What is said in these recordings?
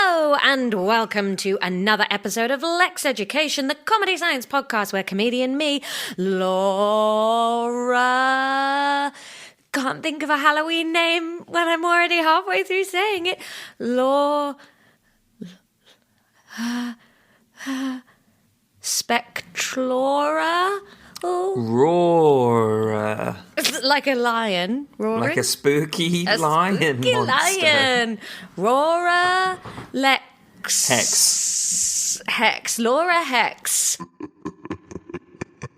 Hello and welcome to another episode of Lexx Education, the comedy science podcast where comedian me, Laura, can't think of a Halloween name when I'm already halfway through saying it. Spectrora? Oh. Roar. Like a lion roaring. Like a spooky lion spooky monster. Lion. Rora Hex. Hex. Laura Hex.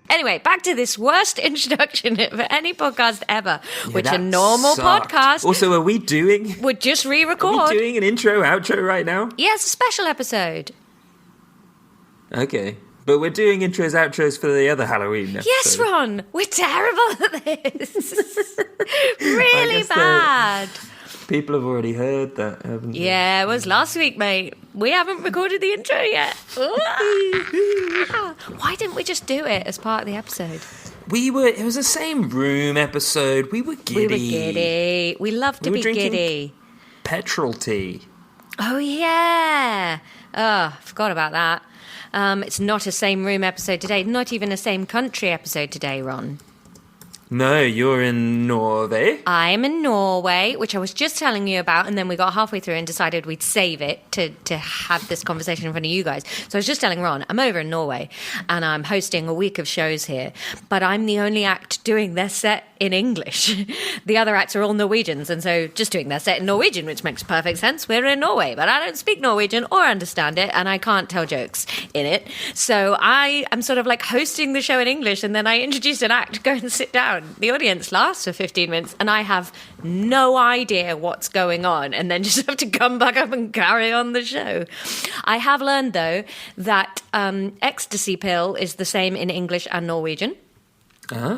Anyway, back to this worst introduction for any podcast ever, which a normal podcast. Also, would just re-record. Are we doing an intro, outro right now? Yes, a special episode. Okay. But we're doing intros, outros for the other Halloween episode. Yes, Ron. We're terrible at this. Really bad. People have already heard that, haven't they? Yeah, it was last week, mate. We haven't recorded the intro yet. Why didn't we just do it as part of the episode? It was the same room episode. We were giddy. We love to be giddy. Petrol tea. Oh, yeah. Oh, forgot about that. It's not a same room episode today, not even a same country episode today, Ron. No, you're in Norway. I'm in Norway, which I was just telling you about, and then we got halfway through and decided we'd save it to have this conversation in front of you guys. So I was just telling Ron, I'm over in Norway, and I'm hosting a week of shows here, but I'm the only act doing their set in English. The other acts are all Norwegians, and so just doing their set in Norwegian, which makes perfect sense. We're in Norway, but I don't speak Norwegian or understand it, and I can't tell jokes in it. So I am sort of like hosting the show in English, and then I introduce an act, go and sit down. The audience lasts for 15 minutes, and I have no idea what's going on, and then just have to come back up and carry on the show. I have learned, though, that ecstasy pill is the same in English and Norwegian.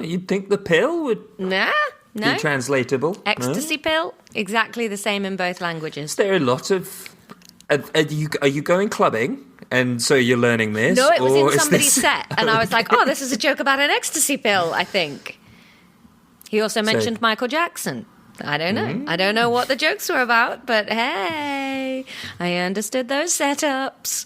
You'd think the pill would No. be translatable. Ecstasy pill, exactly the same in both languages. Is there a lot of... Are you going clubbing? And so you're learning this? No, it was or in somebody's this... set, and I was like, oh, this is a joke about an ecstasy pill, I think. He also mentioned Michael Jackson. I don't know. I don't know what the jokes were about, but hey, I understood those setups.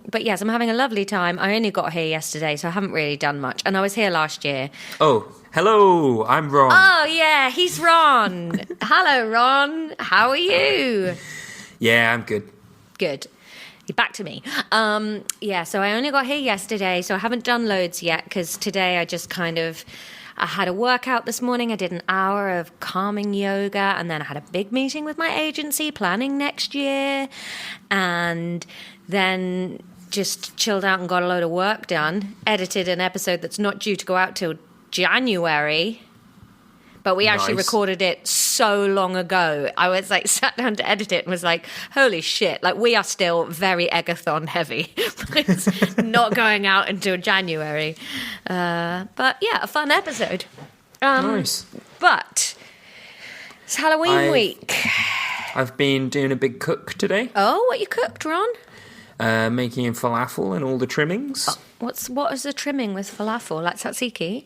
But yes, I'm having a lovely time. I only got here yesterday, so I haven't really done much. And I was here last year. Oh, hello, I'm Ron. Oh, yeah, he's Ron. Hello, Ron. How are you? Yeah, I'm good. Good. You're back to me. Yeah, so I only got here yesterday, so I haven't done loads yet, because today I just I had a workout this morning. I did an hour of calming yoga, and then I had a big meeting with my agency planning next year, and then just chilled out and got a load of work done. Edited an episode that's not due to go out till January, but we actually recorded it so long ago. I was like, sat down to edit it and was like, holy shit, like we are still very Egathon heavy. It's not going out until January. But yeah, a fun episode. Nice. But it's Halloween week. I've been doing a big cook today. Oh, what you cooked, Ron? Making falafel and all the trimmings. What is the trimming with falafel? Like tzatziki?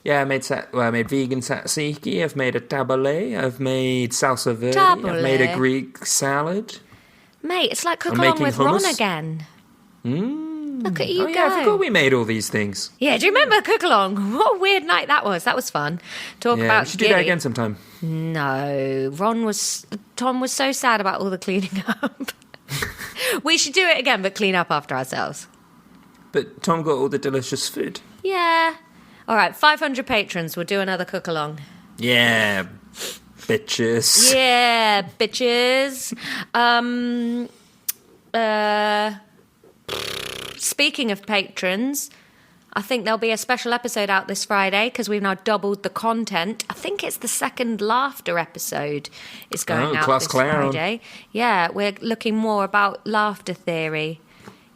Yeah, I made vegan tzatziki, I've made a tabbouleh, I've made salsa verde, Tabbouleh. I've made a Greek salad. Mate, it's like cook along with hummus. Ron again. Look at you go. Yeah, I forgot we made all these things. Yeah, do you remember cook along? What a weird night that was. That was fun. Talk about we should do that again sometime. No, Tom was so sad about all the cleaning up. We should do it again, but clean up after ourselves. But Tom got all the delicious food. Yeah. All right, 500 patrons. We'll do another cook along. Yeah, bitches. Yeah, bitches. Speaking of patrons, I think there'll be a special episode out this Friday because we've now doubled the content. I think it's the second laughter episode is going out this Friday. Yeah, we're looking more about laughter theory.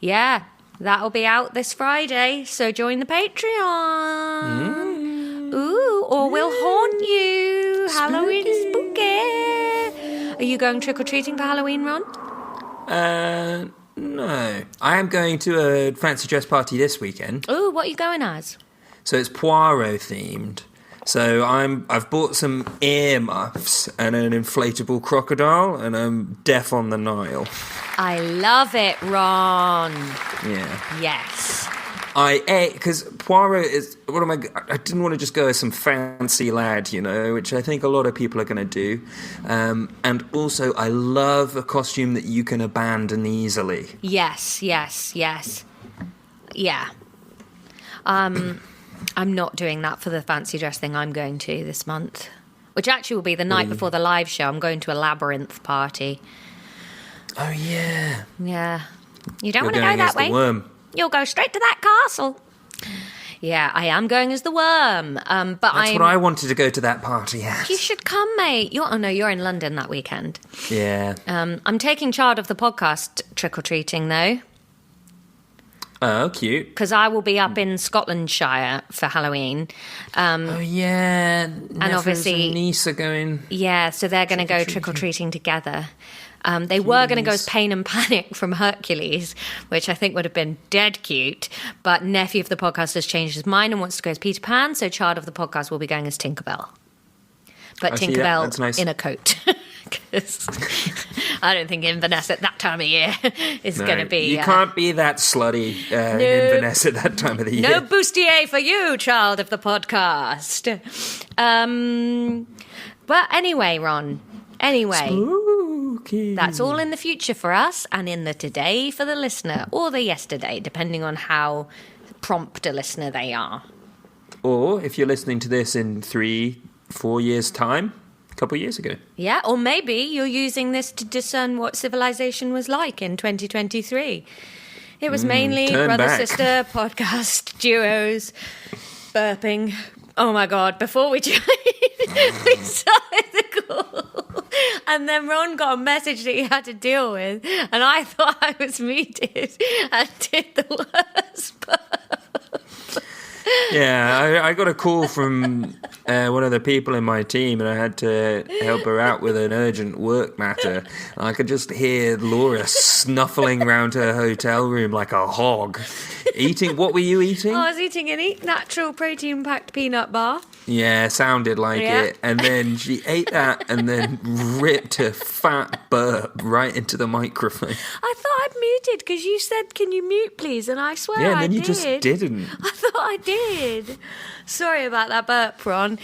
Yeah. That'll be out this Friday, so join the Patreon. Ooh, or we'll haunt you. Spooky. Halloween spooky. Are you going trick-or-treating for Halloween, Ron? No. I am going to a fancy dress party this weekend. Ooh, what are you going as? So it's Poirot themed. So I've bought some earmuffs and an inflatable crocodile, and I'm deaf on the Nile. I love it, Ron. Yeah. Yes. Because Poirot is, I didn't want to just go as some fancy lad, which I think a lot of people are going to do. And also, I love a costume that you can abandon easily. Yes. Yeah. I'm not doing that for the fancy dress thing I'm going to this month, which actually will be the night before the live show. I'm going to a labyrinth party. Oh, yeah. Yeah. You don't want to go that way. The worm. You'll go straight to that castle. Yeah, I am going as the worm. But That's what I wanted to go to that party at. You should come, mate. You're in London that weekend. Yeah. I'm taking Child of the Podcast trick-or-treating, though. Oh, cute. Because I will be up in Scotlandshire for Halloween. Oh, yeah. And obviously... and niece are going... Yeah, so they're going to go trick-or-treating together. They were going to go as Pain and Panic from Hercules, which I think would have been dead cute. But nephew of the podcast has changed his mind and wants to go as Peter Pan, so Child of the Podcast will be going as Tinkerbell. But Tinkerbell that's nice. In a coat. Because I don't think Inverness at that time of year is going to be... You can't be that slutty in Inverness at that time of the year. No bustier for you, Child of the Podcast. But anyway, Ron... Anyway, Spooky. That's all in the future for us and in the today for the listener, or the yesterday, depending on how prompt a listener they are. Or if you're listening to this in 3-4 years' time, a couple of years ago. Yeah, or maybe you're using this to discern what civilization was like in 2023. It was mainly brother-sister podcast duos burping. Oh my God, before we started the call, and then Ron got a message that he had to deal with, and I thought I was muted and did the worst burp. Yeah, I got a call from one of the people in my team, and I had to help her out with an urgent work matter. I could just hear Laura snuffling around her hotel room like a hog. Eating, what were you eating? I was eating an natural protein-packed peanut bar. Yeah, sounded like it. And then she ate that and then ripped a fat burp right into the microphone. I thought I'd muted because you said, "Can you mute, please?" And I swear I did. Yeah, and then you just didn't. I thought I did. Sorry about that burp, Ron.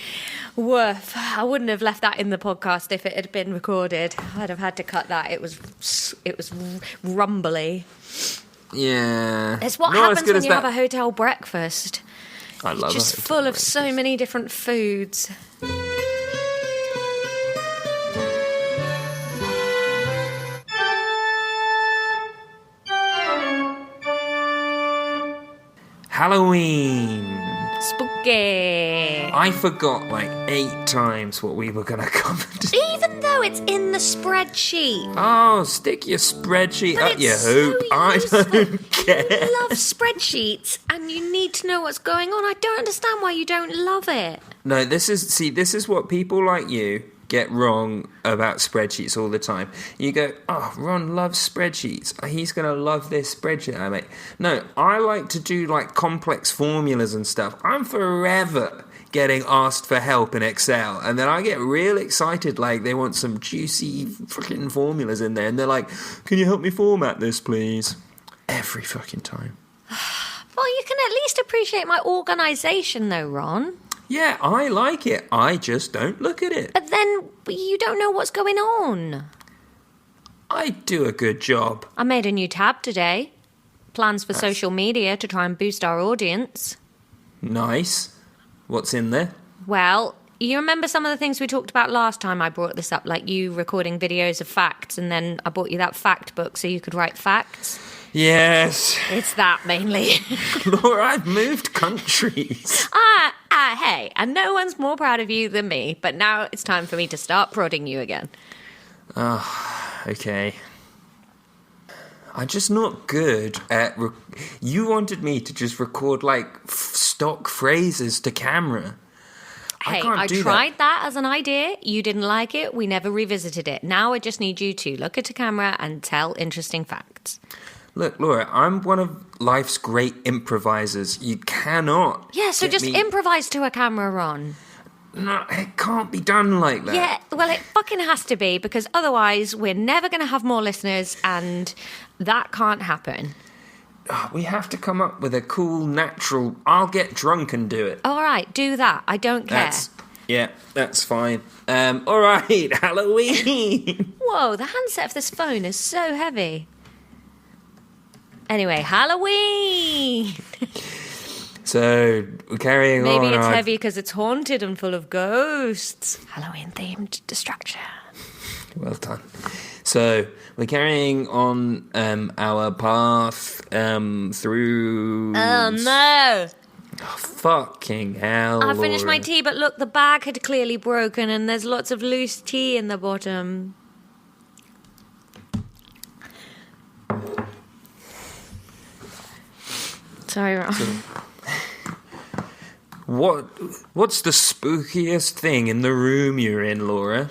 Woof. I wouldn't have left that in the podcast if it had been recorded. I'd have had to cut that. It was rumbly. Yeah. It's what happens when you have a hotel breakfast. I love it. Just full of so many different foods. Halloween. Spooky. I forgot like 8 times what we were going to cover today. Even though it's in the spreadsheet. Oh, stick your spreadsheet up your hoop. So I don't care. You love spreadsheets and you need to know what's going on. I don't understand why you don't love it. No, this is what people like you get wrong about spreadsheets all the time. You go, oh, Ron loves spreadsheets. He's going to love this spreadsheet I make. No, I like to do like complex formulas and stuff. I'm forever getting asked for help in Excel, and then I get real excited, like they want some juicy fucking formulas in there, and they're like, can you help me format this, please? Every fucking time. Well, you can at least appreciate my organisation though, Ron. Yeah, I like it. I just don't look at it. But then you don't know what's going on. I do a good job. I made a new tab today. Plans for social media to try and boost our audience. Nice. What's in there? Well, you remember some of the things we talked about last time I brought this up, like you recording videos of facts, and then I bought you that fact book so you could write facts? Yes. It's that, mainly. Laura, I've moved countries. Hey, and no one's more proud of you than me, but now it's time for me to start prodding you again. Oh, okay. I'm just not good at... You wanted me to just record, like, stock phrases to camera. Hey, I tried that as an idea. You didn't like it. We never revisited it. Now I just need you to look at a camera and tell interesting facts. Look, Laura, I'm one of life's great improvisers. You cannot... Yeah, so just improvise to a camera, Ron. no, it can't be done like that. Yeah, well, it fucking has to be, because otherwise we're never going to have more listeners, and that can't happen. We have to come up with a cool, natural, I'll get drunk and do it. All right, do that. I don't care. That's fine. All right, Halloween. Whoa, the handset of this phone is so heavy. Anyway, Halloween. So, we're carrying on. Maybe it's heavy because it's haunted and full of ghosts. Halloween-themed distraction. Well done. So, we're carrying on our path through... Oh, no. Oh, fucking hell, I finished my Laura. tea, but look, the bag had clearly broken and there's lots of loose tea in the bottom. Sorry, Ron. What's the spookiest thing in the room you're in, Laura?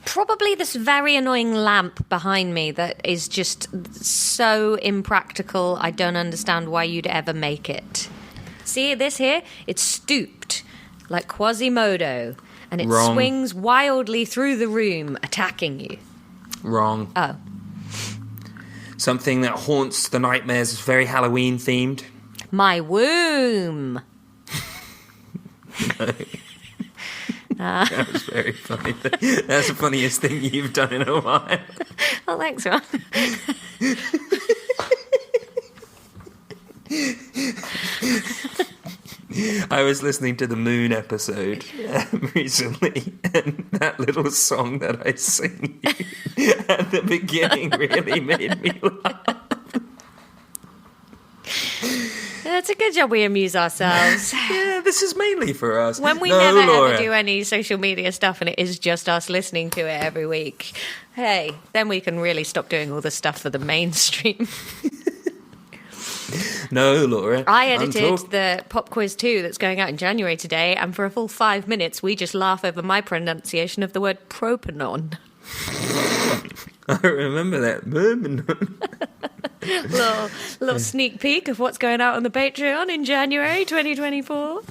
Probably this very annoying lamp behind me that is just so impractical. I don't understand why you'd ever make it. See this here? It's stooped like Quasimodo, and it Wrong. swings wildly through the room, attacking you. Wrong. Oh. Something that haunts the nightmares is very Halloween themed. My womb. That was very funny. That's the funniest thing you've done in a while. Oh, thanks, Ron. I was listening to the Moon episode recently, and that little song that I sing at the beginning really made me laugh. It's a good job we amuse ourselves. Yeah, this is mainly for us. When we No, never Laura. ever do any social media stuff and it is just us listening to it every week, hey, then we can really stop doing all the stuff for the mainstream. No, Laura. I edited the pop quiz 2 that's going out in January today, and for a full 5 minutes we just laugh over my pronunciation of the word propanon. I remember that. little sneak peek of what's going out on the Patreon in January 2024.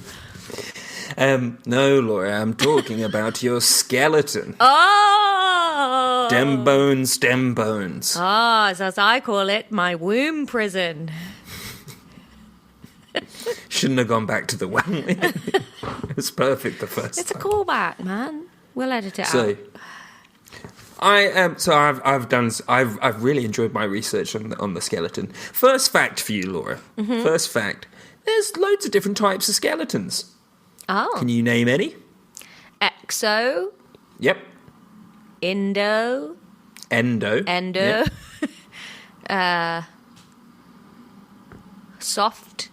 No, Laura, I'm talking about your skeleton. Oh! Stem bones. Ah, as I call it, my womb prison. Shouldn't have gone back to the well. It was perfect the first It's a time. callback, man. We'll edit it out. I've really enjoyed my research on the skeleton. First fact for you, Laura. Mm-hmm. First fact. There's loads of different types of skeletons. Oh. Can you name any? Exo, Yep. Endo. Yep. Soft.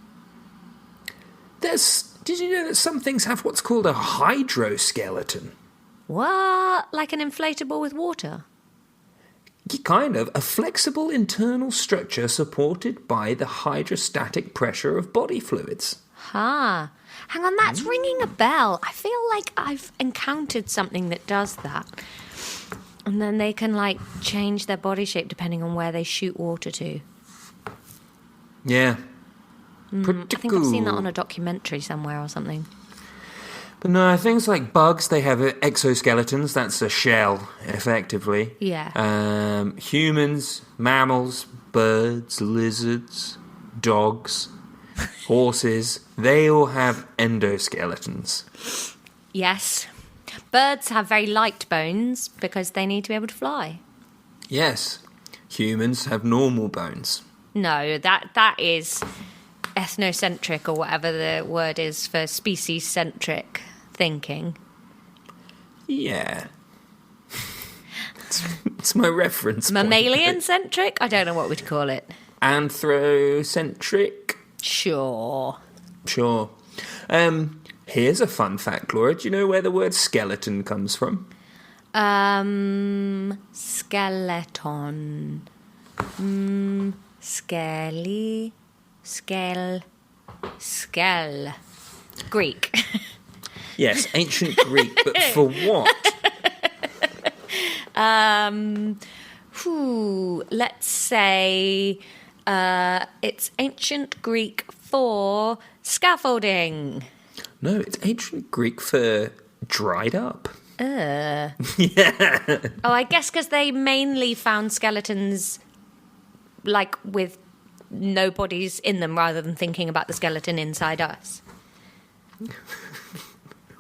Did you know that some things have what's called a hydroskeleton? What? Like an inflatable with water? Kind of. A flexible internal structure supported by the hydrostatic pressure of body fluids. Ha. Hang on, that's ringing a bell. I feel like I've encountered something that does that. And then they can, like, change their body shape depending on where they shoot water to. Yeah. I think I've seen that on a documentary somewhere or something. But no, things like bugs, they have exoskeletons. That's a shell, effectively. Yeah. Humans, mammals, birds, lizards, dogs, horses, they all have endoskeletons. Yes. Birds have very light bones because they need to be able to fly. Yes. Humans have normal bones. No, that is ethnocentric, or whatever the word is for species-centric thinking. Yeah. It's my reference point. Mammalian-centric? I don't know what we'd call it. Anthrocentric? Sure. Sure. Here's a fun fact, Laura. Do you know where the word skeleton comes from? Skeleton. Skelly. Skell. Greek. Yes, ancient Greek, but for what? Let's say it's ancient Greek for Scaffolding. No, it's ancient Greek for dried up. Yeah. Oh, I guess because they mainly found skeletons, like, with no bodies in them, rather than thinking about the skeleton inside us.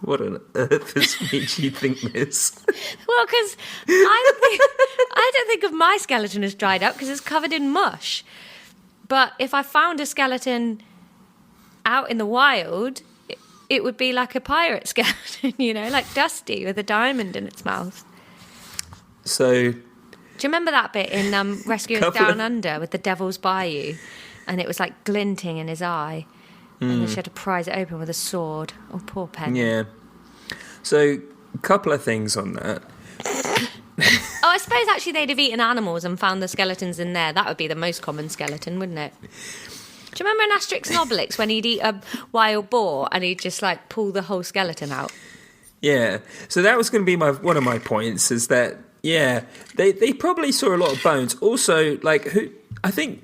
What on earth has made you think this? Well, because I don't think of my skeleton as dried up because it's covered in mush. But if I found a skeleton out in the wild, it would be like a pirate skeleton, like Dusty with a diamond in its mouth. So... Do you remember that bit in Rescuers Down Under with the Devil's Bayou? And it was like glinting in his eye. And she had to prise it open with a sword. Oh, poor Penny. Yeah. So, a couple of things on that. Oh, I suppose actually they'd have eaten animals and found the skeletons in there. That would be the most common skeleton, wouldn't it? Do you remember in Asterix and Obelix when he'd eat a wild boar and he'd just like pull the whole skeleton out? Yeah. So that was going to be one of my points is that, yeah, they probably saw a lot of bones. Also, I think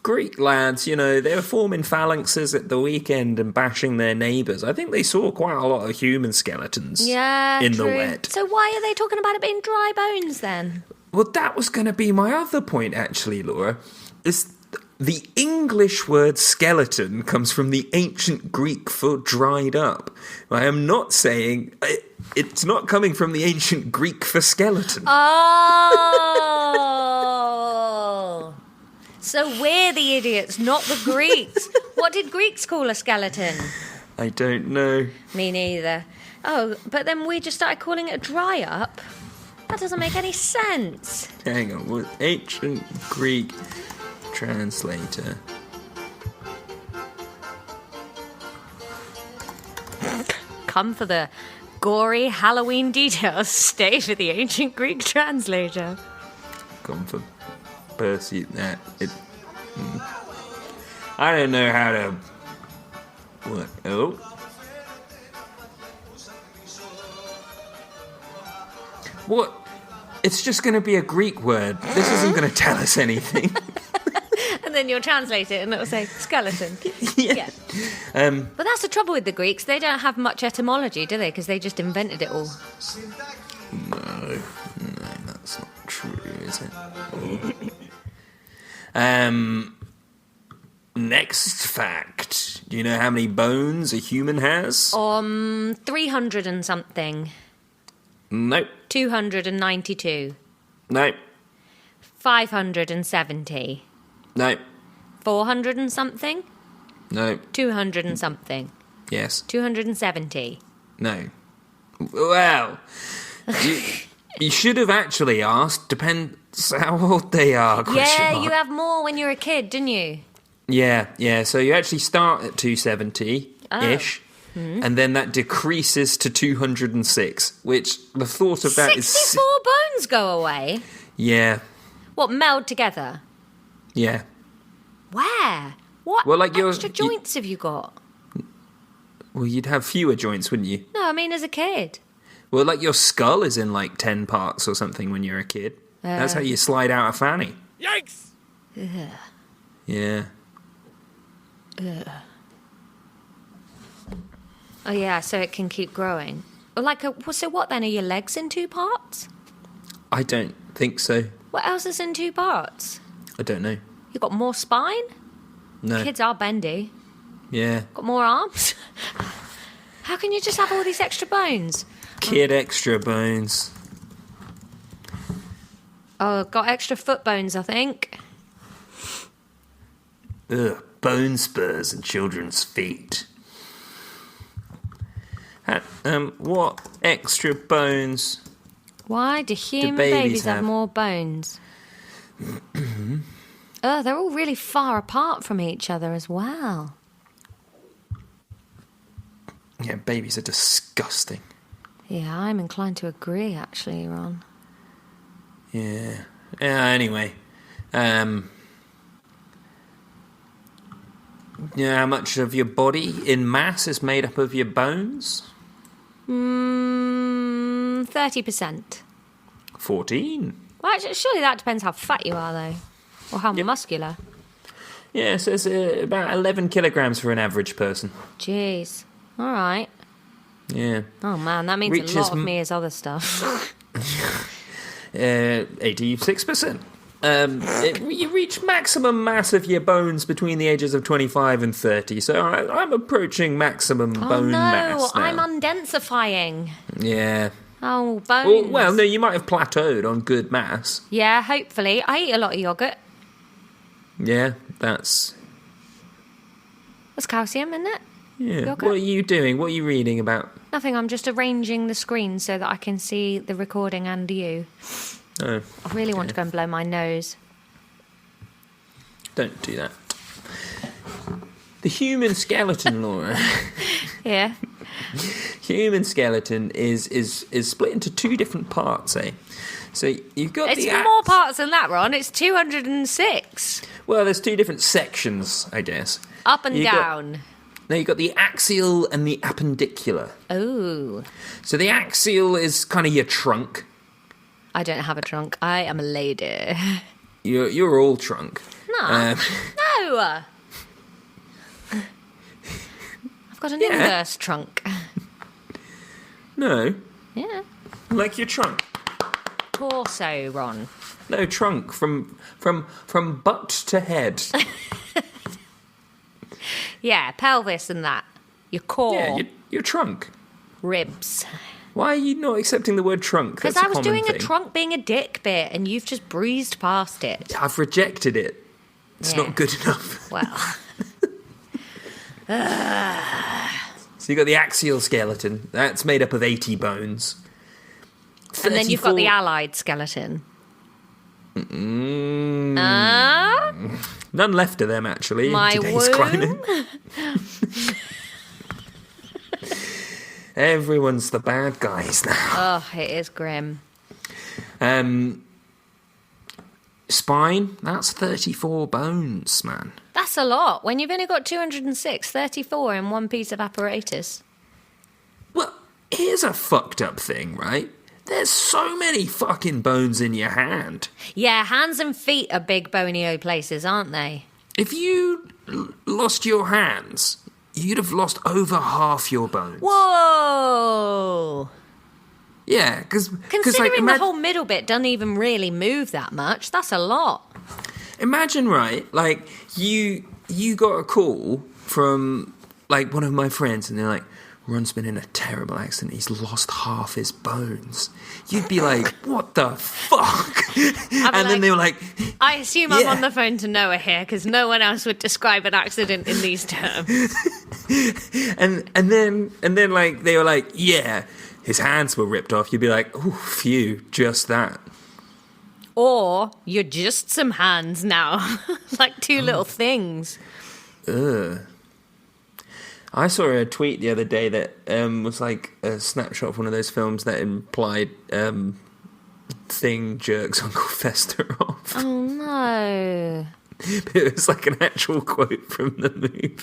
Greek lads, they were forming phalanxes at the weekend and bashing their neighbours. I think they saw quite a lot of human skeletons in the wet. So why are they talking about it being dry bones then? Well, that was going to be my other point, actually, Laura. Is the English word skeleton comes from the ancient Greek for dried up. I am not saying... It's not coming from the ancient Greek for skeleton. Oh! So we're the idiots, not the Greeks. What did Greeks call a skeleton? I don't know. Me neither. Oh, but then we just started calling it a dry up? That doesn't make any sense. Hang on, what ancient Greek translator? Come for the gory Halloween details. Stay for the ancient Greek translator. Come for Percy. I don't know how to. What? Oh. What? It's just going to be a Greek word. This isn't going to tell us anything. And then you'll translate it and it'll say skeleton. Yeah. But that's the trouble with the Greeks. They don't have much etymology, do they? Because they just invented it all. No, that's not true, is it? Next fact. Do you know how many bones a human has? 300 and something. Nope. 292. Nope. 570. Nope. 400 and something. Nope. 200 and something. Yes. 270. No. Well, you should have actually asked. Depends how old they are. Yeah, you have more when you're a kid, didn't you? Yeah. So you actually start at 270-ish. And then that decreases to 206, which the thought of that 64 bones go away? Yeah. What, meld together? Yeah. Where? What extra joints have you got? Well, you'd have fewer joints, wouldn't you? No, I mean as a kid. Well, your skull is in 10 parts or something when you're a kid. That's how you slide out a fanny. Yikes! Ugh. Yeah. Ugh. Oh, yeah, so it can keep growing. So what then? Are your legs in 2 parts? I don't think so. What else is in 2 parts? I don't know. You got more spine? No. Kids are bendy. Yeah. Got more arms? How can you just have all these extra bones? Kid extra bones. Oh, got extra foot bones, I think. Ugh, bone spurs and children's feet. What extra bones? Why do human babies babies have have? more bones? Oh, they're all really far apart from each other as well. Yeah, babies are disgusting. Yeah, I'm inclined to agree, actually, Ron. Yeah. Anyway. How much of your body in mass is made up of your bones? 30%. 14. Well, actually, surely that depends how fat you are, though. Or how muscular. Yeah, so it's about 11 kilograms for an average person. Jeez. All right. Yeah. Oh, man, that means a lot of me is other stuff. 86%. You reach maximum mass of your bones between the ages of 25 and 30, so I'm approaching maximum bone mass now. I'm undensifying. Yeah. Oh, bones. Well, no, you might have plateaued on good mass. Yeah, hopefully. I eat a lot of yoghurt. Yeah, that's calcium, isn't it? Yeah. Yogurt? What are you doing? What are you reading about? Nothing, I'm just arranging the screen so that I can see the recording and you. Oh. I really want to go and blow my nose. Don't do that. The human skeleton, Laura. Yeah. Human skeleton is split into two different parts, eh? So you've got It's more parts than that, Ron. It's 206. Well, there's two different sections, I guess. Up and down. You've got the axial and the appendicular. Oh. So the axial is kind of your trunk. I don't have a trunk. I am a lady. You're all trunk. No. No. I've got an inverse trunk. No. Yeah. Like your trunk. Torso, Ron. No, trunk from butt to head. Yeah, pelvis and that. Your core. Yeah, your trunk. Ribs. Why are you not accepting the word trunk? Because That's I was doing thing. a trunk being a dick bit and you've just breezed past it. I've rejected it. It's not good enough. Well. So you've got the axial skeleton. That's made up of 80 bones. And then you've got the allied skeleton. None left of them, actually, My in today's womb? climate. Everyone's the bad guys now. Oh, it is grim. Spine, that's 34 bones, man. That's a lot. When you've only got 206, 34 in one piece of apparatus. Well, here's a fucked up thing, right? There's so many fucking bones in your hand. Yeah, hands and feet are big bonio places, aren't they? If you lost your hands, you'd have lost over half your bones. Whoa! Yeah, because Considering the whole middle bit doesn't even really move that much, that's a lot. Imagine, right, like, you got a call from, like, one of my friends, and they're like, Ron's been in a terrible accident, he's lost half his bones. You'd be like, what the fuck? And then they were like... I assume I'm on the phone to Noah here, because no one else would describe an accident in these terms. and then, like, they were like, yeah, his hands were ripped off. You'd be like, oh, phew, just that. Or you're just some hands now. Like two little things. Ugh. I saw a tweet the other day that was like a snapshot of one of those films that implied Thing jerks Uncle Fester off. Oh, no. It was like an actual quote from the movie.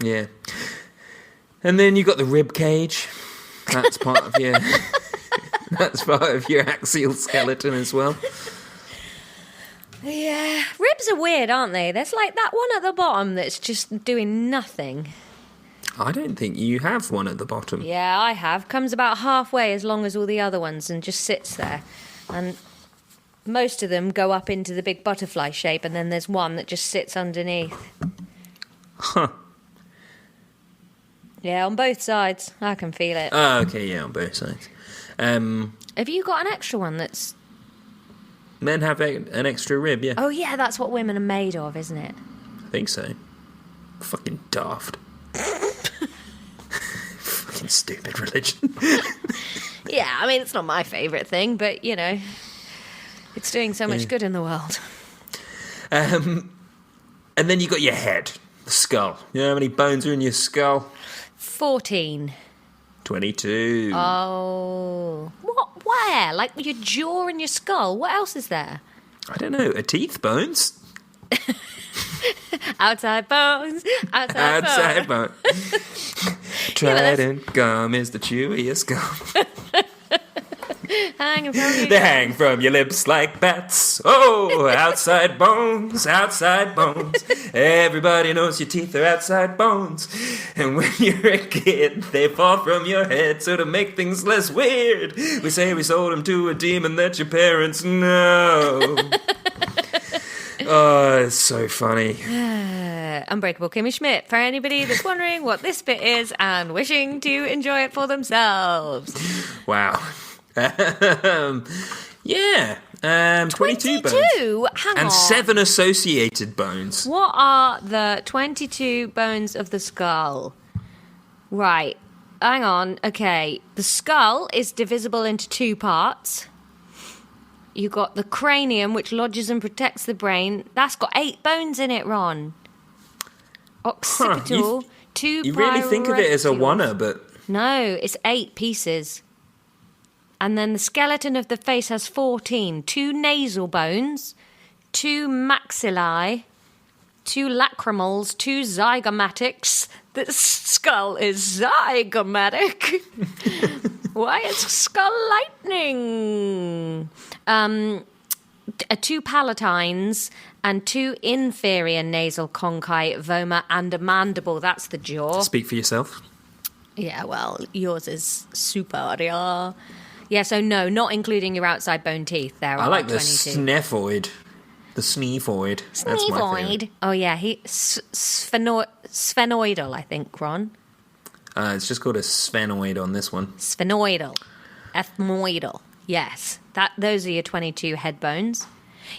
Yeah. And then you got the rib cage. That's part of your... That's part of your axial skeleton as well. Yeah. Ribs are weird, aren't they? There's like that one at the bottom that's just doing nothing. I don't think you have one at the bottom. Yeah, I have. Comes about halfway as long as all the other ones and just sits there. And most of them go up into the big butterfly shape, and then there's one that just sits underneath. Huh. Yeah, on both sides. I can feel it. Oh, okay, yeah, on both sides. Have you got an extra one that's... Men have an extra rib, yeah. Oh, yeah, that's what women are made of, isn't it? I think so. Fucking daft. Fucking stupid religion. Yeah, I mean, it's not my favourite thing, but, you know, it's doing so much good in the world. And then you got your head, the skull. You know how many bones are in your skull? 14. 22. Oh. What? Where? Like your jaw and your skull? What else is there? I don't know. Are teeth bones? Outside bones. Outside bones. Trident gum is the chewiest gum. Hanging from you. They hang from your lips like bats. Oh, outside bones, outside bones. Everybody knows your teeth are outside bones. And when you're a kid, they fall from your head. So to make things less weird, we say we sold them to a demon that your parents know. Oh, it's so funny. Unbreakable Kimmy Schmidt, for anybody that's wondering what this bit is and wishing to enjoy it for themselves. Wow. Yeah. 22 bones. Hang on. And 7 associated bones. What are the 22 bones of the skull? Right. Hang on. Okay. The skull is divisible into 2 parts. You got the cranium, which lodges and protects the brain. That's got 8 bones in it, Ron. Occipital, 2 You really think of it as a one-er, but... No, it's 8 pieces. And then the skeleton of the face has 14. 2 nasal bones, 2 maxillae, 2 lacrimals, 2 zygomatics. The skull is zygomatic. Why is skull lightning? 2 palatines and 2 inferior nasal conchae, vomer, and a mandible. That's the jaw. Speak for yourself. Yeah, well, yours is superior. Yeah, so no, not including your outside bone teeth. There I are like the 22. snephoid. The sneefoid. That's my favourite. Oh, yeah, sphenoidal, I think, Ron. It's just called a sphenoid on this one. Sphenoidal. Ethmoidal. Yes. Those are your 22 head bones.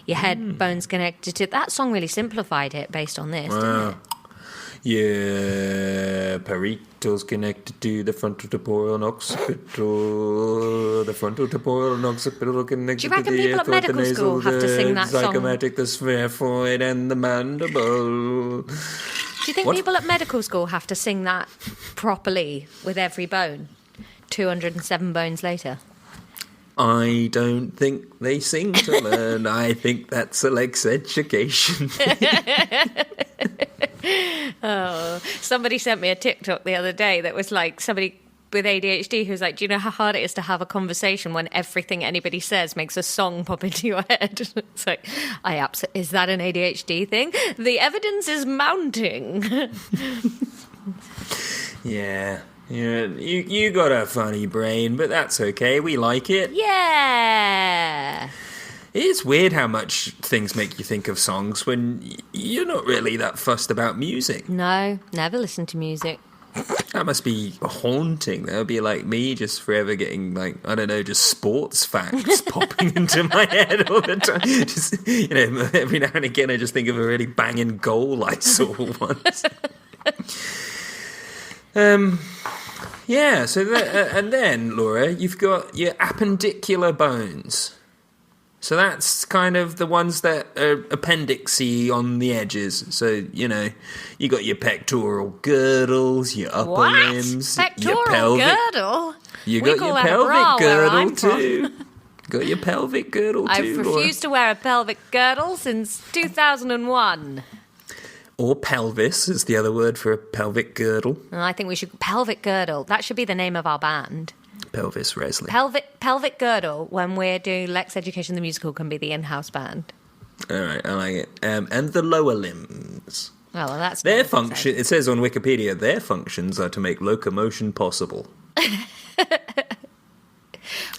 Your head bones connected to... That song really simplified it based on this, didn't it? Yeah, parietals connected to the frontal temporal and occipital. The frontal temporal and occipital connected to the people at medical nasal, school have to sing that song? zygomatic, the spheroid, and the mandible. Do you think people at medical school have to sing that properly with every bone? 207 bones later. I don't think they sing to learn. I think that's a Lexx education. Oh, somebody sent me a TikTok the other day that was like somebody with ADHD who's like, do you know how hard it is to have a conversation when everything anybody says makes a song pop into your head? It's like, is that an ADHD thing? The evidence is mounting. Yeah. Yeah, you got a funny brain, but that's okay. We like it. Yeah. It's weird how much things make you think of songs when you're not really that fussed about music. No, never listen to music. That must be haunting. That would be like me just forever getting, like, I don't know, just sports facts popping into my head all the time. Just, every now and again I just think of a really banging goal I saw once. Yeah, so and then, Laura, you've got your appendicular bones. So that's kind of the ones that are appendixy on the edges. So, you got your pectoral girdles, your upper limbs, Pectoral your pelvic girdle? You got your pelvic girdle too. Got your pelvic girdle too. I've refused to wear a pelvic girdle since 2001. Or pelvis is the other word for a pelvic girdle. I think we should... Pelvic girdle. That should be the name of our band. Pelvis wrestling. Pelvic girdle, when we're doing Lexx Education the Musical, can be the in-house band. All right, I like it. And the lower limbs. Oh, well, that's... Their function... It says on Wikipedia, their functions are to make locomotion possible.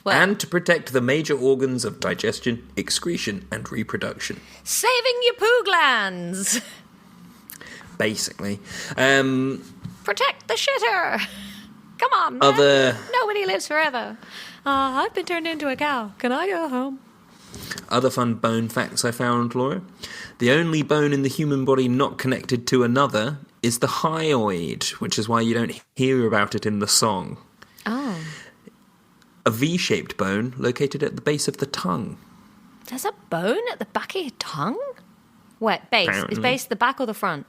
And to protect the major organs of digestion, excretion, and reproduction. Saving your poo glands! Basically. Protect the shitter! Come on, man. Nobody lives forever. I've been turned into a cow. Can I go home? Other fun bone facts I found, Laura. The only bone in the human body not connected to another is the hyoid, which is why you don't hear about it in the song. Oh. A V-shaped bone located at the base of the tongue. There's a bone at the back of your tongue? Wait, base. Apparently. Is base the back or the front?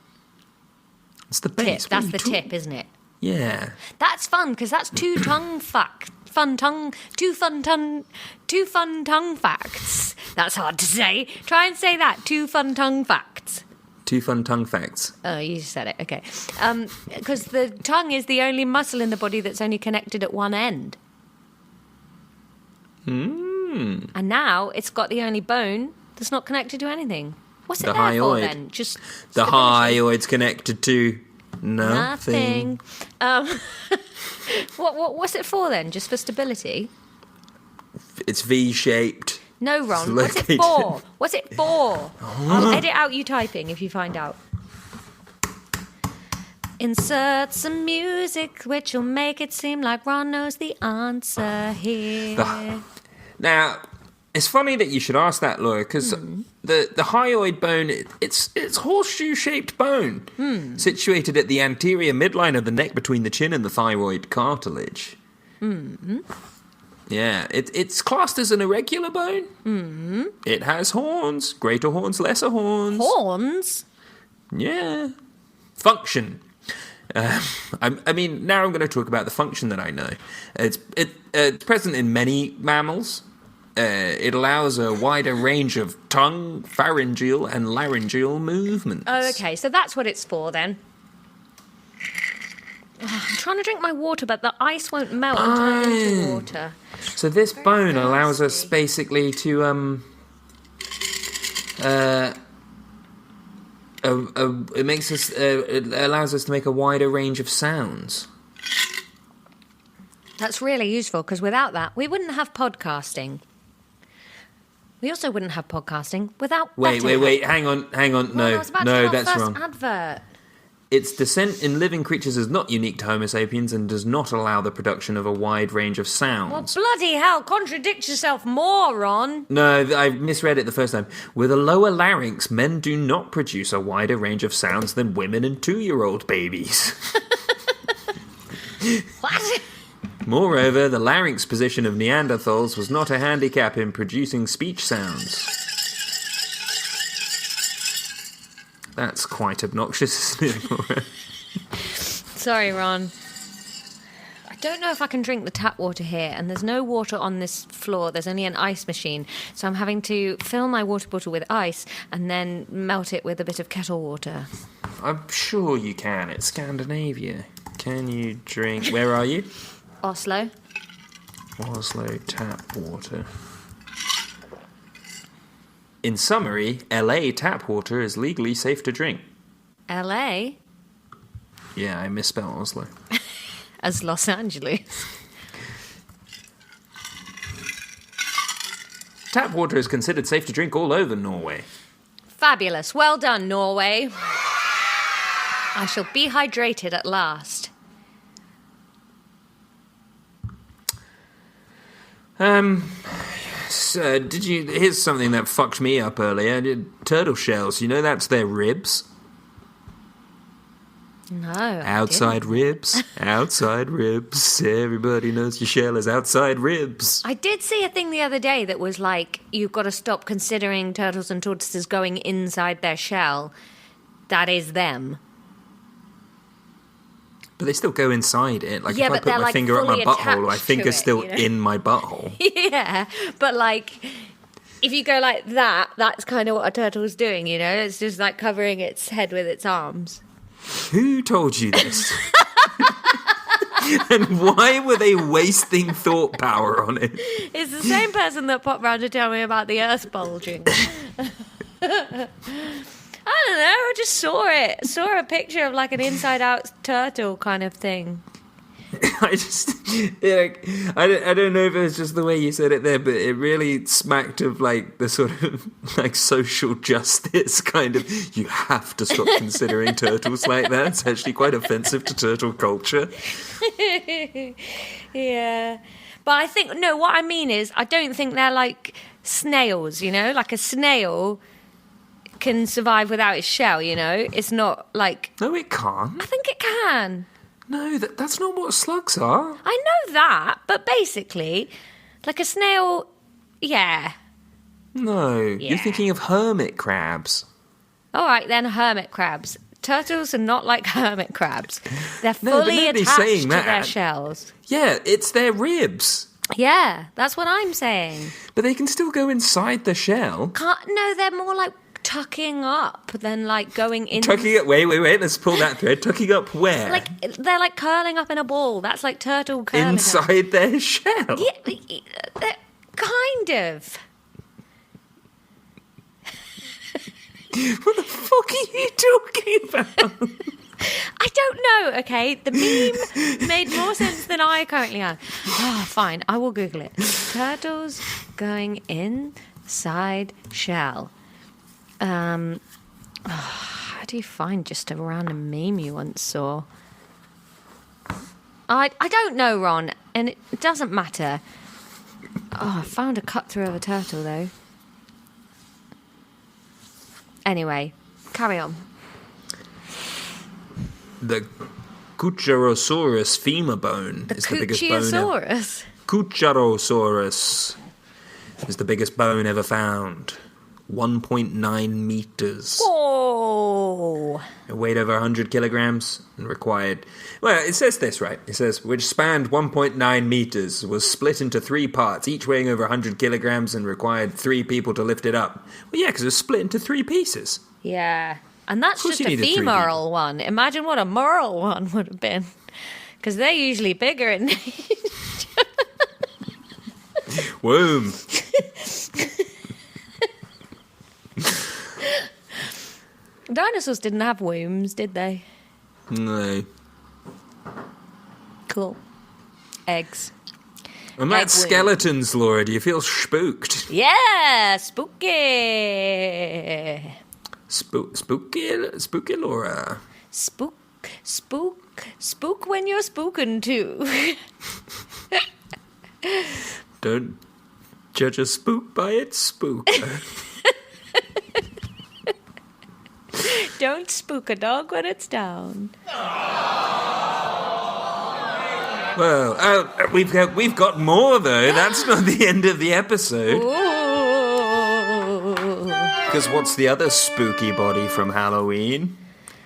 It's the base. Tip. That's the tip, isn't it? Yeah. That's fun, because that's two fun tongue facts. That's hard to say. Try and say that. 2 fun tongue facts. 2 fun tongue facts. Oh, you said it. Okay. Because the tongue is the only muscle in the body that's only connected at one end. And now it's got the only bone that's not connected to anything. What's it The there for hyoid. then? Just The stability? hyoid's connected to nothing. What's it for then? Just for stability? It's V-shaped. No, Ron. It's What's it for? What's it for? I'll edit out you typing if you find out. Insert some music which will make it seem like Ron knows the answer here. Now, it's funny that you should ask that, Laura, because the hyoid bone, it's horseshoe-shaped bone situated at the anterior midline of the neck between the chin and the thyroid cartilage. Yeah, it's classed as an irregular bone. It has horns, greater horns, lesser horns. Horns? Yeah. Function. I mean, now I'm going to talk about the function that I know. It's present in many mammals. It allows a wider range of tongue, pharyngeal, and laryngeal movements. Oh, okay. So that's what it's for then. I'm trying to drink my water, but the ice won't melt and turn into water. So this bone allows us basically to it allows us to make a wider range of sounds. That's really useful because without that, we wouldn't have podcasting. We also wouldn't have podcasting without. Wait! Hang on! No, that's wrong. Advert. Its descent in living creatures is not unique to Homo sapiens and does not allow the production of a wide range of sounds. Well, bloody hell! Contradict yourself, moron. No, I misread it the first time. With a lower larynx, men do not produce a wider range of sounds than women and 2-year-old babies. What? Moreover, the larynx position of Neanderthals was not a handicap in producing speech sounds. That's quite obnoxious, isn't it, Laura? Sorry, Ron. I don't know if I can drink the tap water here, and there's no water on this floor. There's only an ice machine, so I'm having to fill my water bottle with ice and then melt it with a bit of kettle water. I'm sure you can. It's Scandinavia. Can you drink... Where are you? Oslo. Oslo tap water. In summary, LA tap water is legally safe to drink. LA? Yeah, I misspelled Oslo. As Los Angeles. Tap water is considered safe to drink all over Norway. Fabulous. Well done, Norway. I shall be hydrated at last. Here's something that fucked me up earlier. Turtle shells, you know that's their ribs? No. Outside ribs. Outside ribs. Everybody knows your shell is outside ribs. I did see a thing the other day that was like, you've got to stop considering turtles and tortoises going inside their shell. That is them. But they still go inside it. Like, Yeah, if I but put they're, my like, finger up my fully butthole, my attached finger's to it, still you know? in my butthole. Yeah, but like, if you go like that, that's kind of what a turtle's doing, you know? It's just like covering its head with its arms. Who told you this? And why were they wasting thought power on it? It's the same person that popped round to tell me about the earth bulging. I don't know, I just saw it. Saw a picture of like an inside-out turtle kind of thing. I don't know if it was just the way you said it there, but it really smacked of like the sort of like social justice kind of, you have to stop considering turtles like that. It's actually quite offensive to turtle culture. Yeah. But I think, no, what I mean is, I don't think they're like snails, you know? Like a snail can survive without its shell, you know? It's not like... No, it can't. I think it can. No, that's not what slugs are. I know that, but basically, like a snail, yeah. No, Yeah. you're thinking of hermit crabs. All right, then, hermit crabs. Turtles are not like hermit crabs. They're No, fully but nobody's attached saying to that. their shells. Yeah, it's their ribs. Yeah, that's what I'm saying. But they can still go inside the shell. No, they're more like tucking up than like going in. Tucking up, wait, let's pull that thread. Tucking up where? Like they're like curling up in a ball. That's like turtle curling up. Inside their shell. Yeah, kind of. What the fuck are you talking about? I don't know, okay? The meme made more sense than I currently am. Oh, fine, I will Google it. Turtles going inside shell. How do you find just a random meme you once saw? I don't know, Ron, and it doesn't matter. Oh, I found a cut through of a turtle, though. Anyway, carry on. The Cucharosaurus femur bone is the biggest bone ever. Cucharosaurus is the biggest bone ever found. 1.9 meters. Whoa! It weighed over 100 kilograms and required... Well, it says this, right? It says, which spanned 1.9 meters, was split into 3 parts, each weighing over 100 kilograms and required 3 people to lift it up. Well, yeah, because it was split into 3 pieces. Yeah. And that's just a femoral one. Imagine what a moral one would have been. Because they're usually bigger in nature. Womb. Dinosaurs didn't have wombs, did they? No. Cool. Eggs. And that's skeletons, Laura. Do you feel spooked? Yeah, spooky. Spooky, Laura. Spook when you're spooking too. Don't judge a spook by its spook. Don't spook a dog when it's down. Well, we've got more though. That's not the end of the episode. Because what's the other spooky body from Halloween?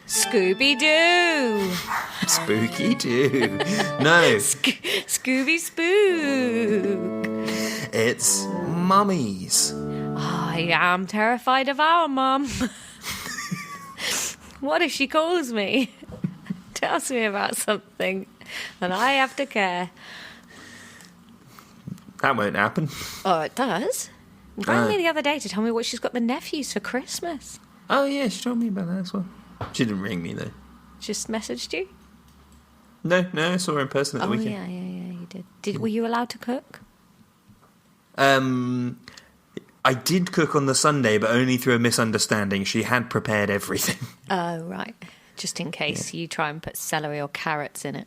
Scooby-Doo. Spooky Doo. No. Scooby Spook. It's mummies. I am terrified of our mum. What if she calls me? Tells me about something and I have to care. That won't happen. Oh, it does? She rang me the other day to tell me what she's got the nephews for Christmas. Oh, yeah, she told me about that as well. She didn't ring me, though. Just messaged you? No, I saw her in person at the weekend. Yeah, you did. Were you allowed to cook? I did cook on the Sunday, but only through a misunderstanding. She had prepared everything. Oh, right. Just in case you try and put celery or carrots in it.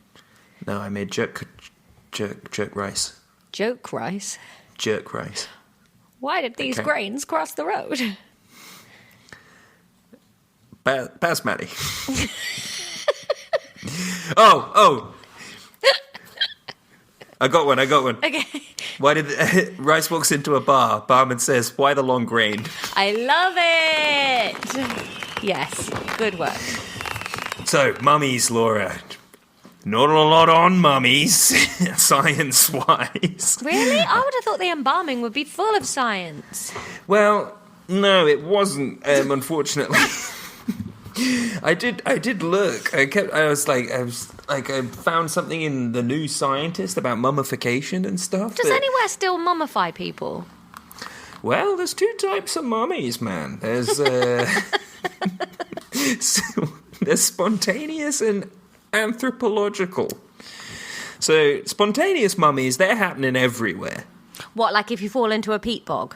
No, I made jerk rice. Joke rice? Jerk rice. Why did these grains cross the road? Basmati. Oh. I got one. Okay. Why did Rice walks into a bar, barman says, "Why the long grain?" I love it. Yes, good work. So, mummies, Laura. Not a lot on mummies, science-wise. Really? I would have thought the embalming would be full of science. Well, no, it wasn't, unfortunately. I did look. I found something in the New Scientist about mummification and stuff. Does anywhere still mummify people? Well, there's 2 types of mummies, man. There's there's spontaneous and anthropological. So spontaneous mummies, they're happening everywhere. What, like if you fall into a peat bog?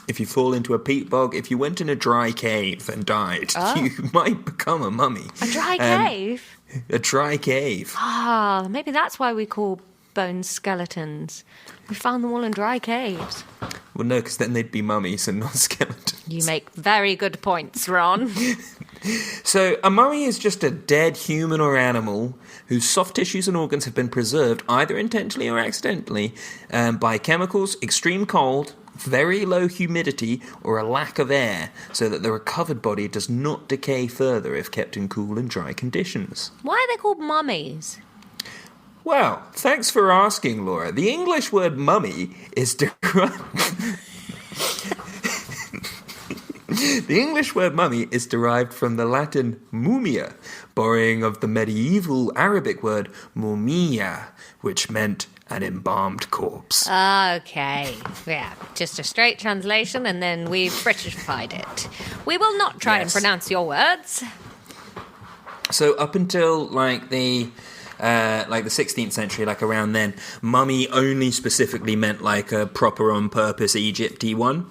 If you fall into a peat bog, if you went in a dry cave and died, you might become a mummy. A dry cave? A dry cave. Ah, maybe that's why we call bones skeletons. We found them all in dry caves. Well, no, because then they'd be mummies and not skeletons. You make very good points, Ron. So, a mummy is just a dead human or animal whose soft tissues and organs have been preserved, either intentionally or accidentally, by chemicals, extreme cold, very low humidity, or a lack of air, so that the recovered body does not decay further if kept in cool and dry conditions. Why are they called mummies? Well, thanks for asking, Laura. The English word mummy is The English word mummy is derived from the Latin mumia, borrowing of the medieval Arabic word mumia, which meant an embalmed corpse. Okay, yeah, just a straight translation, and then we've Britishified it. We will not try and pronounce your words. So up until like the 16th century, like around then, mummy only specifically meant like a proper on purpose Egypty one.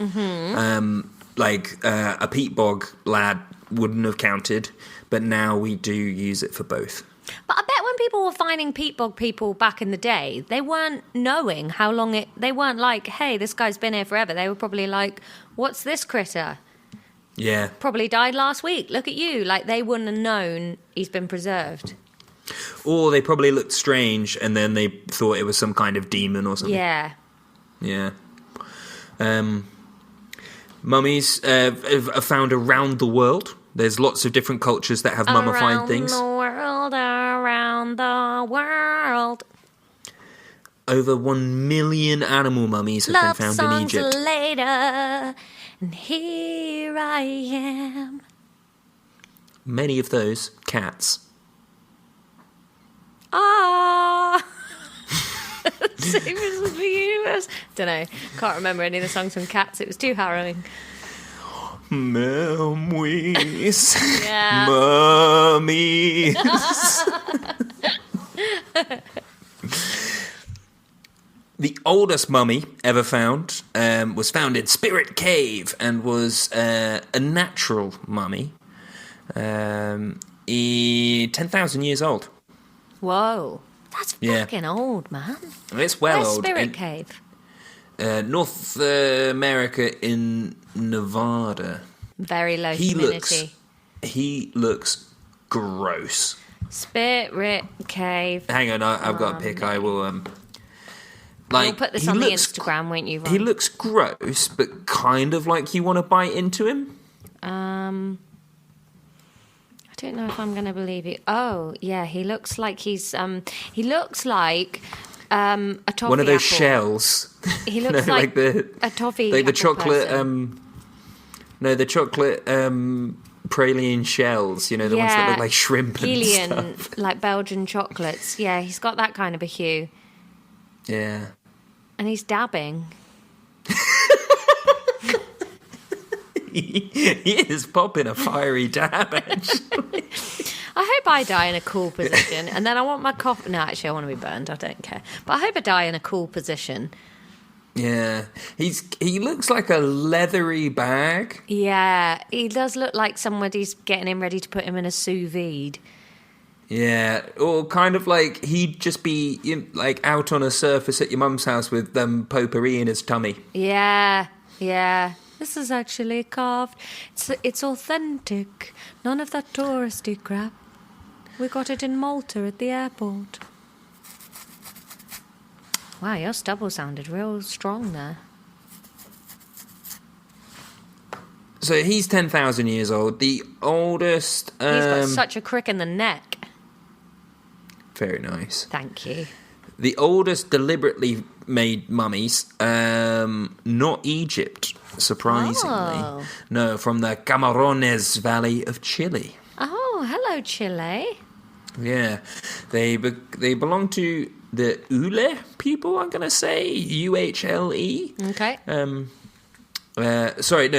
A peat bog lad wouldn't have counted, but now we do use it for both. But I bet when people were finding peat bog people back in the day, they weren't knowing how long they weren't like, hey, this guy's been here forever. They were probably like, what's this critter? Yeah. Probably died last week. Look at you. Like, they wouldn't have known he's been preserved. Or they probably looked strange and then they thought it was some kind of demon or something. Yeah. Yeah. Mummies are found around the world. There's lots of different cultures that have mummified things. Around the world. Over 1 million animal mummies have been found in Egypt. Love songs later, and here I am. Many of those, cats. Same as the universe. Don't know. Can't remember any of the songs from Cats. It was too harrowing. Mummies. Yeah. Mummies. The oldest mummy ever found was found in Spirit Cave and was a natural mummy. 10,000 years old. Whoa. That's fucking old, man. It's well Where's old. Spirit Cave? North America in Nevada. Very low humidity. He looks gross. Spirit Cave. Hang on, I've got a pic. I will. You'll put this on the Instagram, won't you, Ron? He looks gross, but kind of like you want to bite into him. I don't know if I'm going to believe you. Oh, yeah, he looks like he's. He looks like a toffee one of those apple. Shells. He looks like a toffee. Like the apple chocolate. person. The chocolate praline shells. You know, the ones that look like shrimp and Helian, stuff. like Belgian chocolates. Yeah, he's got that kind of a hue. Yeah. And he's dabbing. He is popping a fiery dab, actually. I hope I die in a cool position, and then I want my coffin. No, actually, I want to be burned. I don't care. But I hope I die in a cool position. Yeah. He looks like a leathery bag. Yeah, he does look like somebody's getting him ready to put him in a sous vide. Yeah, or kind of like he'd just be like out on a surface at your mum's house with potpourri in his tummy. Yeah. This is actually carved. It's authentic. None of that touristy crap. We got it in Malta at the airport. Wow, your stubble sounded real strong there. So he's 10,000 years old. The oldest... He's got such a crick in the neck. Very nice. Thank you. The oldest deliberately made mummies, not Egypt, surprisingly. Oh. No, from the Camarones Valley of Chile. Oh, hello, Chile. Yeah, they belong to the Ule people, I'm going to say, UHLE. Okay.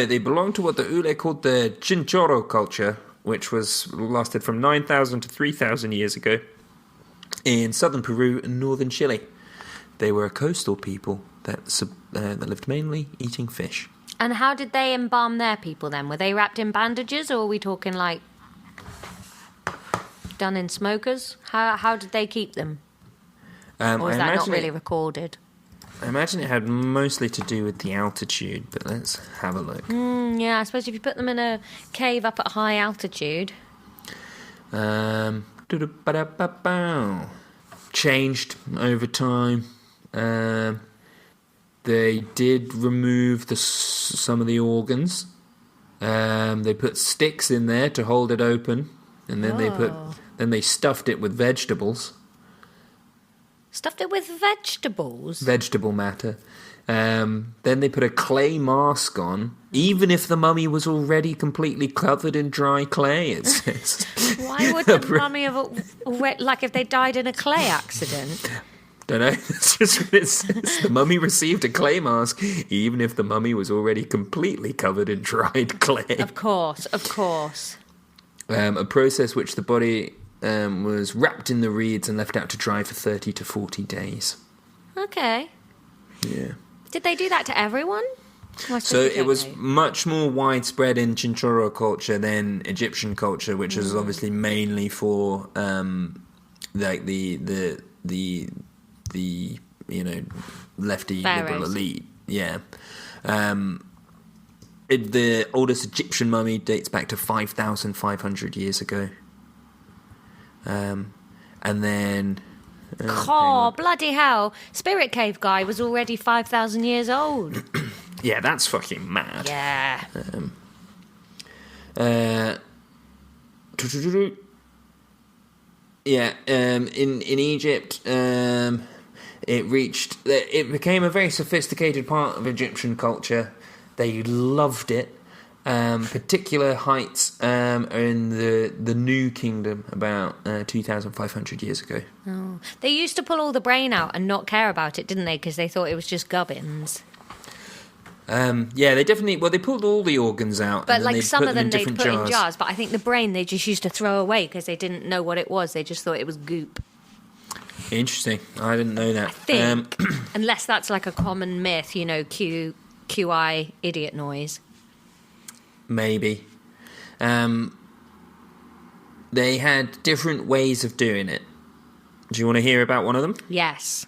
They belong to what the Ule called the Chinchorro culture, which lasted from 9,000 to 3,000 years ago in southern Peru and northern Chile. They were a coastal people that lived mainly eating fish. And how did they embalm their people then? Were they wrapped in bandages, or are we talking like done in smokers? How did they keep them? Or is that not really recorded? I imagine it had mostly to do with the altitude, but let's have a look. Yeah, I suppose if you put them in a cave up at high altitude. Changed over time. They did remove some of the organs. They put sticks in there to hold it open, and then they stuffed it with vegetables. Stuffed it with vegetables? Vegetable matter. Then they put a clay mask on, even if the mummy was already completely covered in dry clay, it says. Why would the mummy have like if they died in a clay accident? Don't know. It's just what it says. The mummy received a clay mask, even if the mummy was already completely covered in dried clay. Of course. A process which the body was wrapped in the reeds and left out to dry for 30 to 40 days. Okay. Yeah. Did they do that to everyone? So it was much more widespread in Chinchorro culture than Egyptian culture, which is obviously mainly for like the lefty liberal elite. Yeah. The oldest Egyptian mummy dates back to 5,500 years ago. And then... bloody hell. Spirit Cave guy was already 5,000 years old. Yeah, that's fucking mad. Yeah. In Egypt, it became a very sophisticated part of Egyptian culture. They loved it. Particular heights are in the New Kingdom about 2,500 years ago. Oh. They used to pull all the brain out and not care about it, didn't they? Because they thought it was just gubbins. Yeah, they definitely... Well, they pulled all the organs out. But and like some of them they'd put in jars. But I think the brain they just used to throw away because they didn't know what it was. They just thought it was goop. Interesting. I didn't know that. I think. Unless that's like a common myth, QI idiot noise. Maybe. They had different ways of doing it. Do you want to hear about one of them? Yes.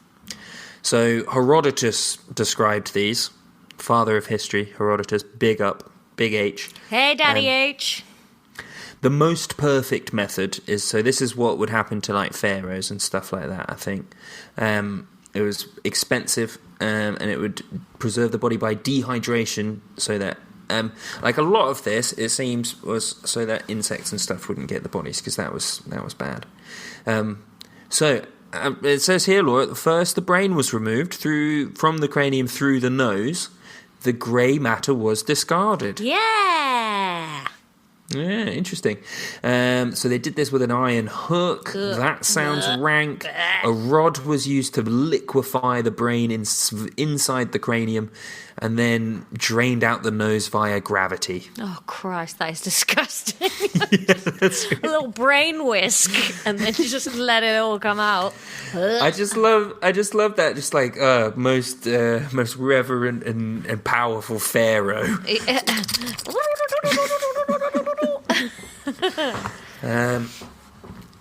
So Herodotus described these. Father of history, Herodotus, big up, big H. Hey, Daddy H. The most perfect method is, so this is what would happen to like pharaohs and stuff like that, I think. It was expensive and it would preserve the body by dehydration so that, like a lot of this, it seems, was so that insects and stuff wouldn't get the bodies because that was bad. It says here, Laura, first the brain was removed from the cranium through the nose. The grey matter was discarded. Yeah. Yeah, interesting. So they did this with an iron hook. That sounds rank. A rod was used to liquefy the brain inside the cranium and then drained out the nose via gravity. Oh, Christ, that is disgusting. Yeah, that's a little brain whisk and then just let it all come out. I just love that. Just like most reverent and powerful pharaoh.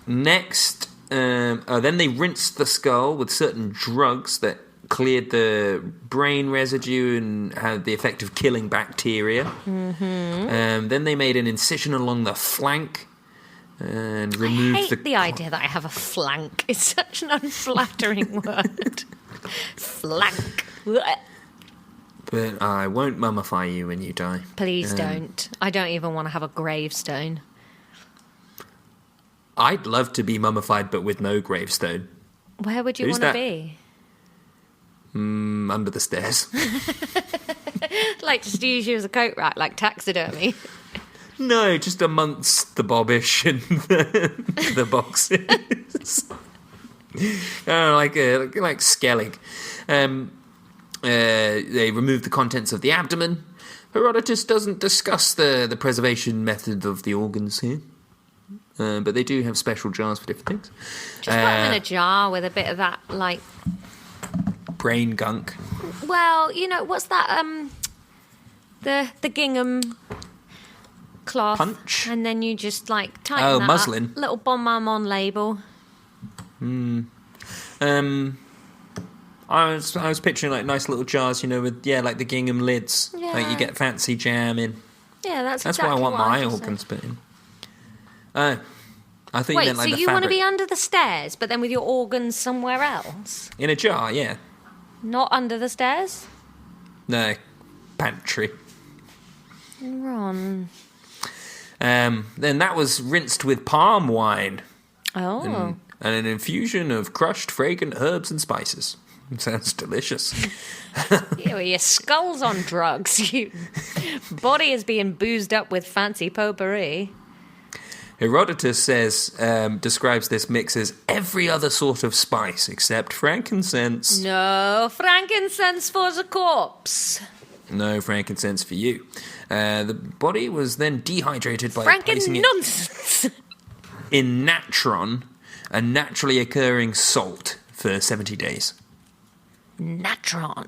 Next, then they rinsed the skull with certain drugs that cleared the brain residue and had the effect of killing bacteria. Mm-hmm. Then they made an incision along the flank and removed I hate the idea that I have a flank. It's such an unflattering word. Flank. But I won't mummify you when you die. Please don't. I don't even want to have a gravestone. I'd love to be mummified, but with no gravestone. Where would you want to be? Under the stairs. Like just use you as a coat rack, like taxidermy. No, just amongst the bobbish and the boxes. Like Skellig. They removed the contents of the abdomen. Herodotus doesn't discuss the preservation method of the organs here. But they do have special jars for different things. Just put them in a jar with a bit of that, like... brain gunk. Well, what's that, the gingham cloth. Punch? And then you just, like, tighten that muslin. up. Little Bon Maman label. I was picturing, like, nice little jars, with, like the gingham lids. Yeah. Like, you get fancy jam in. Yeah, that's exactly what I want my organs put in. Oh, I think you meant like the fabric. Wait, so you want to be under the stairs, but then with your organs somewhere else? In a jar, yeah. Not under the stairs? No, pantry. Ron. Then that was rinsed with palm wine. Oh. And an infusion of crushed fragrant herbs and spices. Sounds delicious. Yeah, your skull's on drugs. Your body is being boozed up with fancy potpourri. Herodotus says, describes this mix as every other sort of spice except frankincense. No frankincense for the corpse. No frankincense for you. The body was then dehydrated by placing it Nonsense. in natron, a naturally occurring salt, for 70 days. Natron.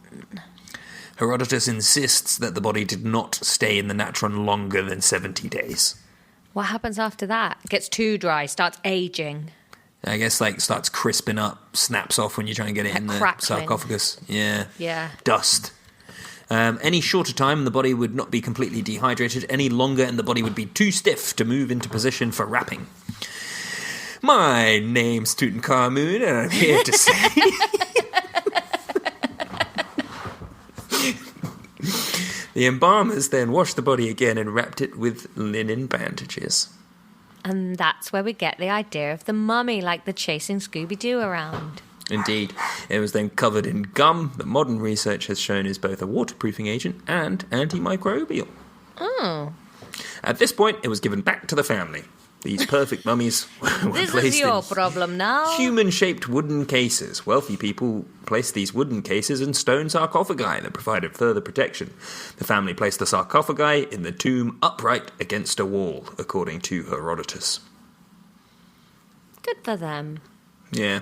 Herodotus insists that the body did not stay in the natron longer than 70 days. What happens after that? It gets too dry, starts aging. I guess, like, starts crisping up, snaps off when you try and get it in the crackling. sarcophagus. Yeah. Yeah. Dust. Any shorter time, the body would not be completely dehydrated. Any longer, and the body would be too stiff to move into position for wrapping. My name's Tutankhamun, and I'm here to say... The embalmers then washed the body again and wrapped it with linen bandages. And that's where we get the idea of the mummy, like the chasing Scooby-Doo around. Indeed. It was then covered in gum that modern research has shown is both a waterproofing agent and antimicrobial. Oh. At this point, it was given back to the family. These perfect mummies were This placed is your in problem now. human-shaped wooden cases. Wealthy people placed these wooden cases in stone sarcophagi that provided further protection. The family placed the sarcophagi in the tomb upright against a wall, according to Herodotus. Good for them. Yeah.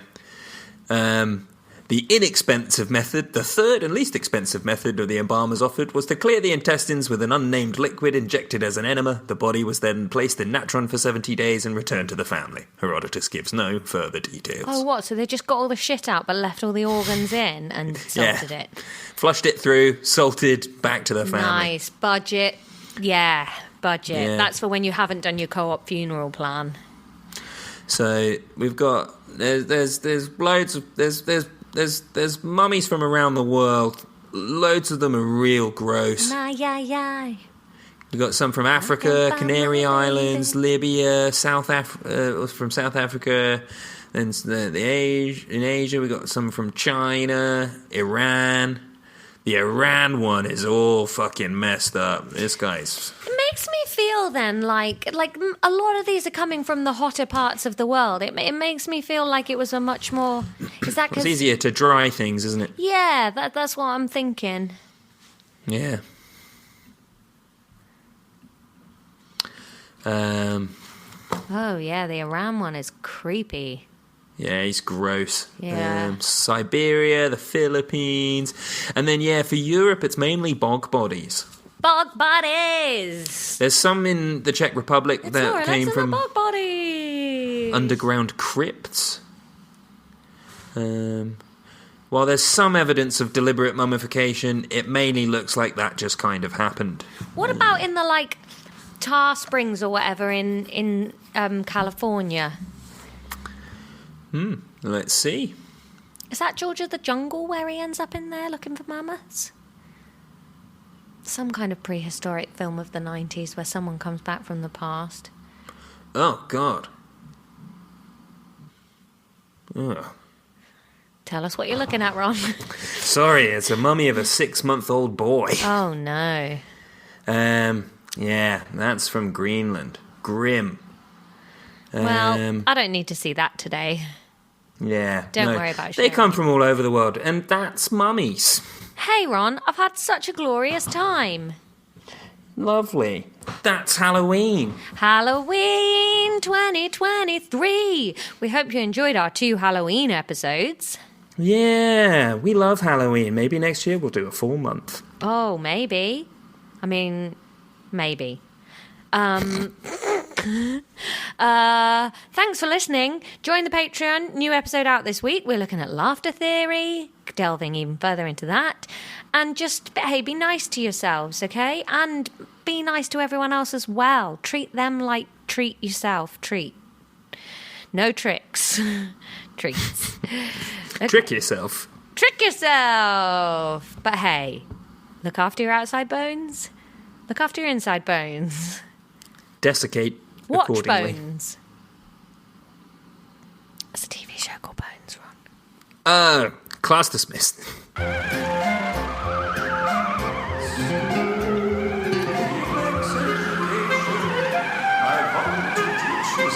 The inexpensive method, the third and least expensive method of the embalmers offered, was to clear the intestines with an unnamed liquid injected as an enema. The body was then placed in natron for 70 days and returned to the family. Herodotus gives no further details. Oh, what? So they just got all the shit out but left all the organs in and salted it? Flushed it through, salted, back to the family. Nice. Budget. Yeah, budget. Yeah. That's for when you haven't done your co-op funeral plan. So we've got there's loads of there's mummies from around the world. Loads of them are real gross. Yeah. We've got some from Africa, Canary Islands, Libya, from South Africa. Then in Asia we've got some from China, Iran. The Iran one is all fucking messed up. This guy's... It makes me feel then like a lot of these are coming from the hotter parts of the world. It makes me feel like it was a much more... Is that 'cause... It's easier to dry things, isn't it? Yeah, that's what I'm thinking. Yeah. Oh, yeah, the Iran one is creepy. Yeah, he's gross. Yeah. Siberia, the Philippines. And then, for Europe, it's mainly bog bodies. Bog bodies! There's some in the Czech Republic that came from bog bodies! underground crypts. While there's some evidence of deliberate mummification, it mainly looks like that just kind of happened. What about in the, tar springs or whatever in California? Let's see. Is that George of the Jungle where he ends up in there looking for mammoths? Some kind of prehistoric film of the 90s where someone comes back from the past. Oh, God. Ugh. Tell us what you're looking at, Ron. Sorry, it's a mummy of a 6-month-old boy. Oh, no. Yeah, that's from Greenland. Grim. Well, I don't need to see that today. Yeah. Don't worry about They sharing. come from all over the world, and that's mummies. Hey, Ron, I've had such a glorious time. Lovely. That's Halloween. Halloween 2023. We hope you enjoyed our 2 Halloween episodes. Yeah, we love Halloween. Maybe next year we'll do a full month. Oh, maybe. I mean, maybe. Thanks for listening. Join the Patreon. New episode out this week. We're looking at laughter theory, delving even further into that. And just, hey, be nice to yourselves, okay? And be nice to everyone else as well. Treat them like treat yourself. Treat. No tricks. Treats. Okay. Trick yourself. Trick yourself. But hey, look after your outside bones. Look after your inside bones. Desiccate Watch accordingly. Bones. It's a TV show called Bones, Ron. Class dismissed. I want to teach you